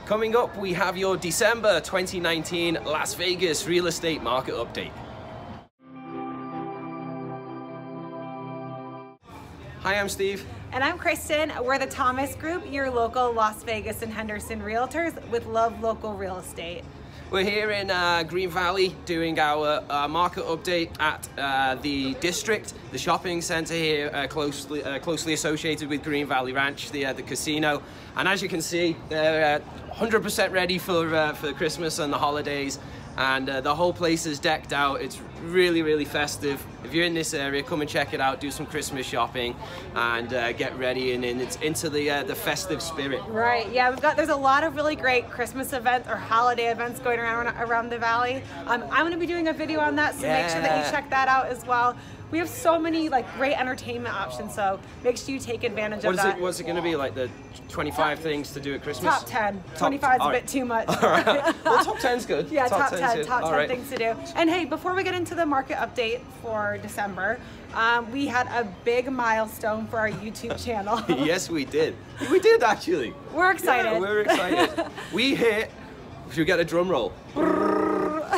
Coming up, we have your December 2019 Las Vegas real estate market update. Hi, I'm Steve. And I'm Kristen. We're the Thomas Group, your local Las Vegas and Henderson Realtors with Love Local Real Estate. We're here in Green Valley doing our market update at the district, the shopping center here, closely associated with Green Valley Ranch, the casino. And as you can see, they're 100% ready for Christmas and the holidays. And the whole place is decked out. It's really, really festive. If you're in this area, come and check it out, do some Christmas shopping, and get ready and it's into the festive spirit. Right, yeah, there's a lot of really great Christmas events or holiday events going around the valley. I'm gonna be doing a video on that, so make sure that you check that out as well. We have so many great entertainment options, so make sure you take advantage of that. What's it going to be, like the 25 things to do at Christmas? Top 10. 25 is a bit too much. All right. Well, top 10's good. Yeah, top 10 right. things to do. And hey, before we get into the market update for December, we had a big milestone for our YouTube channel. Yes, we did. We did, actually. We're excited. Yeah, we're excited. We hit, if you get a drum roll,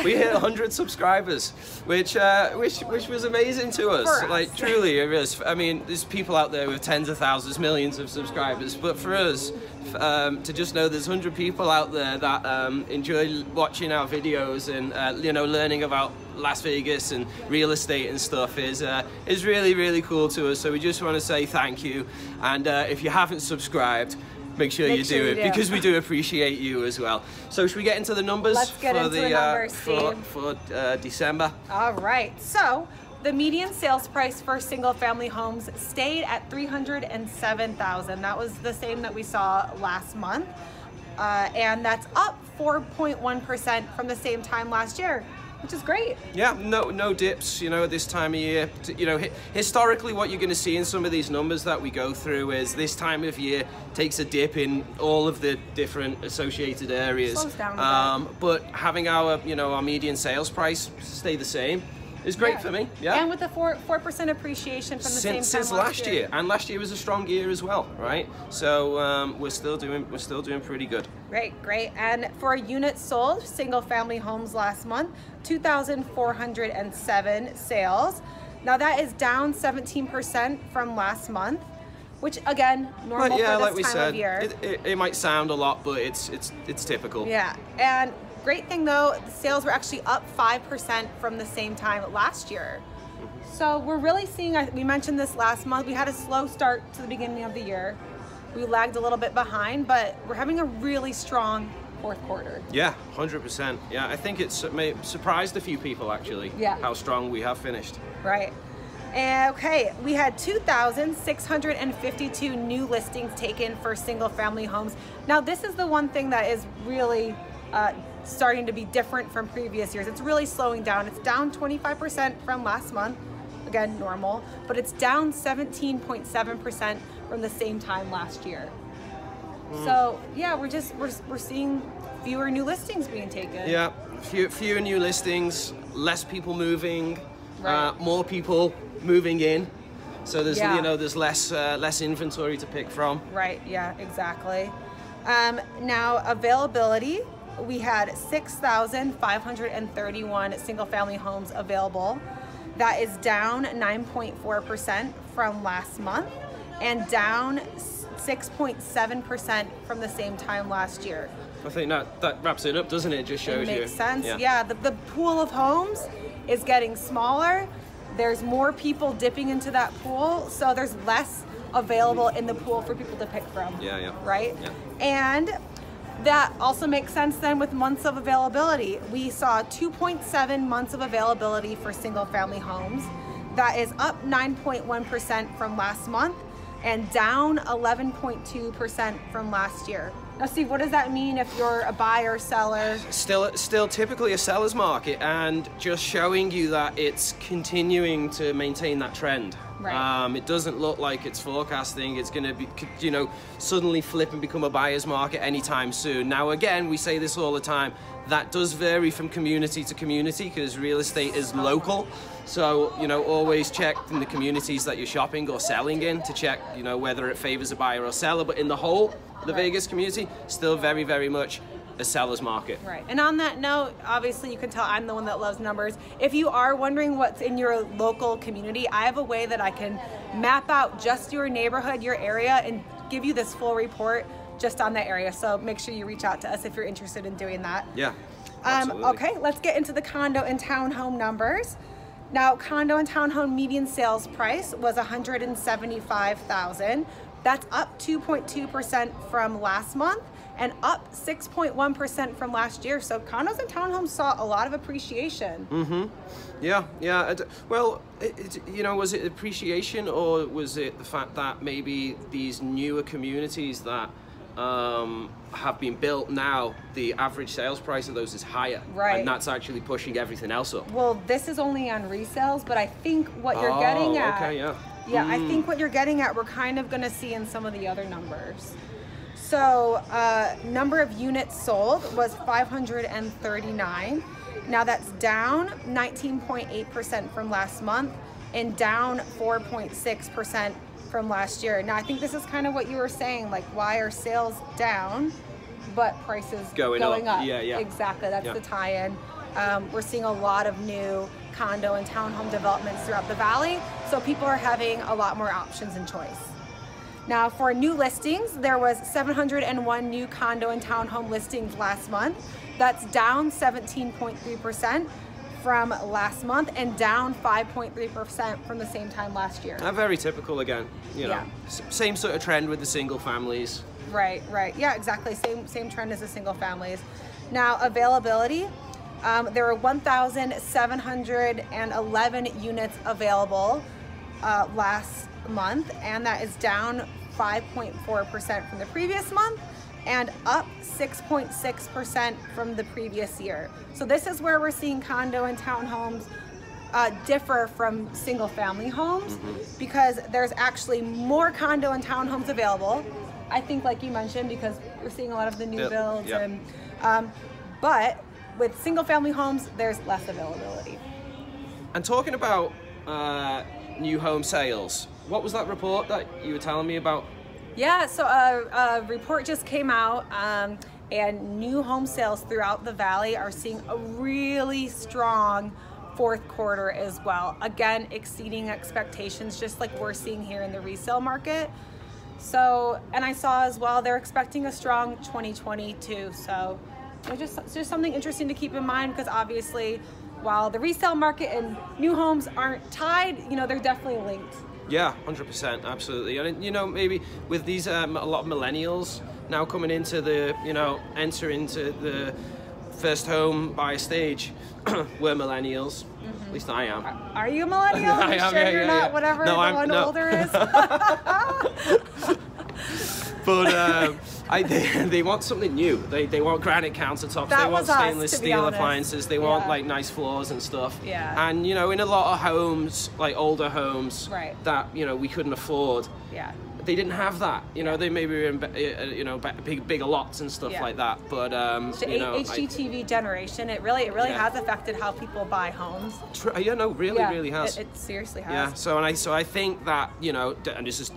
we hit 100 subscribers, which was amazing to us. Like, truly, it is. I mean, there's people out there with tens of thousands, millions of subscribers, but for us, to just know there's 100 people out there that enjoy watching our videos and you know, learning about Las Vegas and real estate and stuff is really, really cool to us. So we just want to say thank you, and if you haven't subscribed, make sure you do it, because we do appreciate you as well. So should we get into the numbers? Let's get into the numbers, for December? All right. So the median sales price for single family homes stayed at $307,000. That was the same that we saw last month. And that's up 4.1% from the same time last year, which is great. Yeah, no dips, you know, at this time of year. You know, historically what you're going to see in some of these numbers that we go through is this time of year takes a dip in all of the different associated areas. Slows down a bit. But having our, you know, our median sales price stay the same is great for me. Yeah. And with the 4% appreciation from the same time since last year. And last year was a strong year as well, right? So we're still doing pretty good. Great. And for units sold, single family homes last month, 2,407 sales. Now that is down 17% from last month, which again, normal for this time of year. It might sound a lot, but it's typical. Yeah, and great thing though, the sales were actually up 5% from the same time last year. So we're really seeing, we mentioned this last month, we had a slow start to the beginning of the year. We lagged a little bit behind, but we're having a really strong fourth quarter. Yeah, 100%. Yeah, I think it's surprised a few people actually, how strong we have finished. Right. Okay, we had 2,652 new listings taken for single family homes. Now this is the one thing that is really starting to be different from previous years. It's really slowing down. It's down 25% from last month, again normal, but it's down 17.7% from the same time last year. So yeah, we're seeing fewer new listings being taken. Yeah, fewer new listings, less people moving, more people moving in. So there's you know, there's less inventory to pick from. Right. Yeah. Exactly. Now availability. We had 6,531 single-family homes available. That is down 9.4% from last month and down 6.7% from the same time last year. I think that wraps it up, doesn't it? It just shows you. It makes sense. Yeah, the pool of homes is getting smaller. There's more people dipping into that pool, so there's less available in the pool for people to pick from. Yeah. Right? Yeah. And that also makes sense then with months of availability. We saw 2.7 months of availability for single family homes. That is up 9.1% from last month and down 11.2% from last year. Now Steve, what does that mean if you're a buyer, seller? Still typically a seller's market, and just showing you that it's continuing to maintain that trend. Right. It doesn't look like it's forecasting it's going to be, you know, suddenly flip and become a buyer's market anytime soon. Now again, we say this all the time, that does vary from community to community because real estate is local. So, you know, always check in the communities that you're shopping or selling in to check, you know, whether it favors a buyer or seller. But in the whole, The Vegas community, still very, very much a seller's market. Right. And on that note, obviously you can tell I'm the one that loves numbers. If you are wondering what's in your local community, I have a way that I can map out just your neighborhood, your area, and give you this full report just on that area. So make sure you reach out to us if you're interested in doing that. Yeah, absolutely. Okay, let's get into the condo and townhome numbers. Now, condo and townhome median sales price was $175,000. That's up 2.2% from last month and up 6.1% from last year. So condos and townhomes saw a lot of appreciation. Mm-hmm. Yeah, yeah. Well, you know, was it appreciation, or was it the fact that maybe these newer communities that have been built now, the average sales price of those is higher, right? And that's actually pushing everything else up. Well, this is only on resales, but I think what you're getting at, okay, yeah. Yeah, I think what you're getting at, we're kind of going to see in some of the other numbers. So number of units sold was 539. Now that's down 19.8% from last month and down 4.6% from last year. Now I think this is kind of what you were saying, like why are sales down but prices going up? Yeah, yeah. Exactly, that's the tie-in. We're seeing a lot of new condo and townhome developments throughout the valley, so people are having a lot more options and choice. Now for new listings, there was 701 new condo and townhome listings last month. That's down 17.3% from last month and down 5.3% from the same time last year. Very typical again, you know. Same sort of trend with the single families. Right, right. Yeah, exactly. Same trend as the single families. Now availability, there were 1,711 units available last month, and that is down 5.4% from the previous month and up 6.6% from the previous year. So this is where we're seeing condo and townhomes differ from single family homes, because there's actually more condo and townhomes available. I think, like you mentioned, because we're seeing a lot of the new builds, and but with single family homes, there's less availability. And talking about new home sales, what was that report that you were telling me about? Yeah, so a report just came out, and new home sales throughout the valley are seeing a really strong fourth quarter as well. Again, exceeding expectations, just like we're seeing here in the resale market. So, and I saw as well, they're expecting a strong 2022. So it's just something interesting to keep in mind, because obviously, while the resale market and new homes aren't tied, you know, they're definitely linked. Yeah, 100%, absolutely. And, you know, maybe with these, a lot of millennials now coming into the, you know, enter into the first home buyer stage, we're millennials. At least I am. Are you a millennial? I am, sure you're not whatever the one older is? But they want something new. They want granite countertops. They want stainless steel appliances. They want like nice floors and stuff. Yeah. And you know, in a lot of homes, like older homes, that you know we couldn't afford. Yeah. They didn't have that. You know, they maybe were in you know bigger lots and stuff like that. But you know, HGTV generation, it really has affected how people buy homes. Yeah, no, really has. It seriously has. Yeah. So I think that, you know, and this is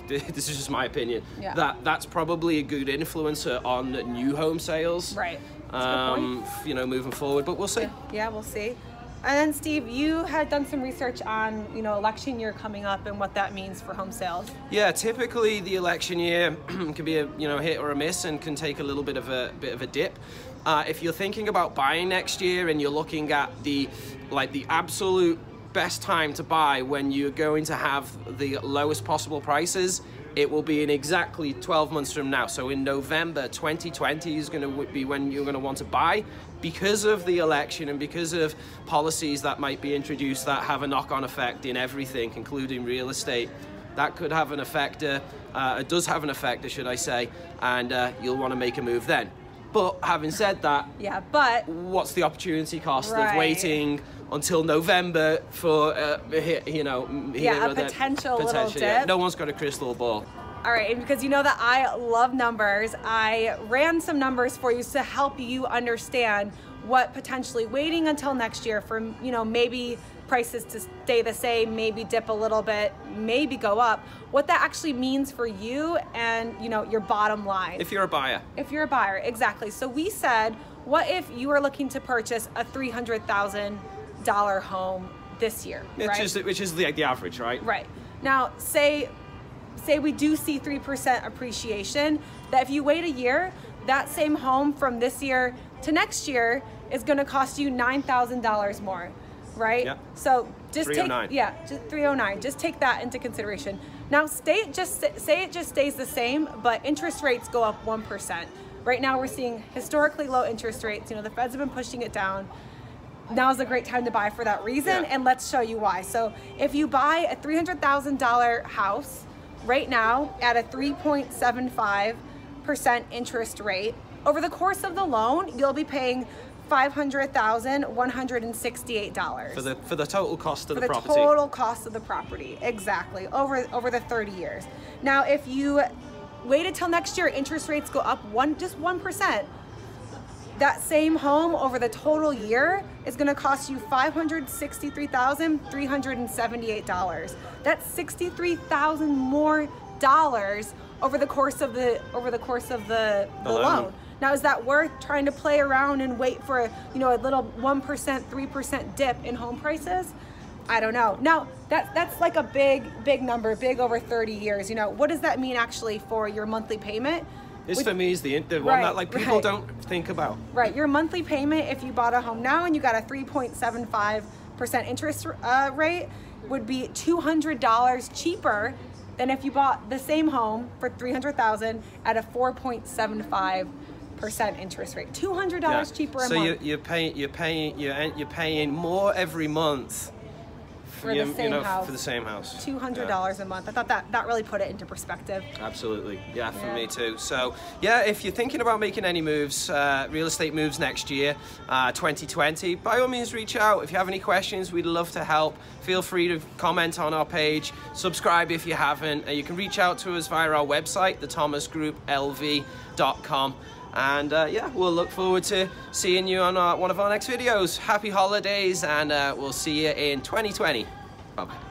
just my opinion. Yeah. That's probably a good influencer on new home sales. Right. That's a good point. You know, moving forward, but we'll see. Yeah, we'll see. And then Steve, you had done some research on, you know, election year coming up and what that means for home sales. Yeah, typically the election year can be a hit or a miss and can take a little bit of a dip. If you're thinking about buying next year and you're looking at the absolute best time to buy, when you're going to have the lowest possible prices, it will be in exactly 12 months from now. So in November 2020 is going to be when you're going to want to buy, because of the election and because of policies that might be introduced that have a knock-on effect in everything, including real estate. That could have an effect, it does have an effect, should I say, and you'll want to make a move then. But having said that, what's the opportunity cost of waiting until November for a potential little dip? Yeah. No one's got a crystal ball. All right, and because you know that I love numbers, I ran some numbers for you to help you understand what potentially waiting until next year for, you know, maybe prices to stay the same, maybe dip a little bit, maybe go up, what that actually means for you and, you know, your bottom line. If you're a buyer. If you're a buyer, exactly. So we said, what if you are looking to purchase a $300,000 home this year, right? Which is the average, right? Right. Now, say we do see 3% appreciation, that if you wait a year, that same home from this year to next year is going to cost you $9,000 more, right? Yeah. So just 309. just 309. Just take that into consideration. Now, say it just stays the same, but interest rates go up 1%. Right now, we're seeing historically low interest rates. You know, the Feds have been pushing it down. Now is a great time to buy for that reason, and let's show you why. So if you buy a $300,000 house right now at a 3.75% interest rate, over the course of the loan, you'll be paying $500,168 for the total cost of the property. For the total cost of the property, exactly, over the 30 years. Now, if you wait until next year, interest rates go up just 1%. That same home over the total year is going to cost you $563,378. That's $63,000 more dollars over the course of the loan. Now, is that worth trying to play around and wait for, you know, a little 1%, 3% dip in home prices? I don't know. Now, that's like a big number, big over 30 years. You know, what does that mean actually for your monthly payment? This for me is the one that like people don't think about. Right, your monthly payment if you bought a home now and you got a 3.75% interest rate would be $200 cheaper than if you bought the same home for $300,000 at a 4.75% interest rate. $200 cheaper a month. So you're paying more every month. For the same house. $200 a month. I thought that really put it into perspective. Absolutely. Yeah, for me too. So yeah, if you're thinking about making any moves, real estate moves next year, 2020, by all means reach out. If you have any questions, we'd love to help. Feel free to comment on our page, subscribe if you haven't. You can reach out to us via our website, thethomasgrouplv.com. And yeah, we'll look forward to seeing you on one of our next videos. Happy holidays, and we'll see you in 2020. Bye-bye.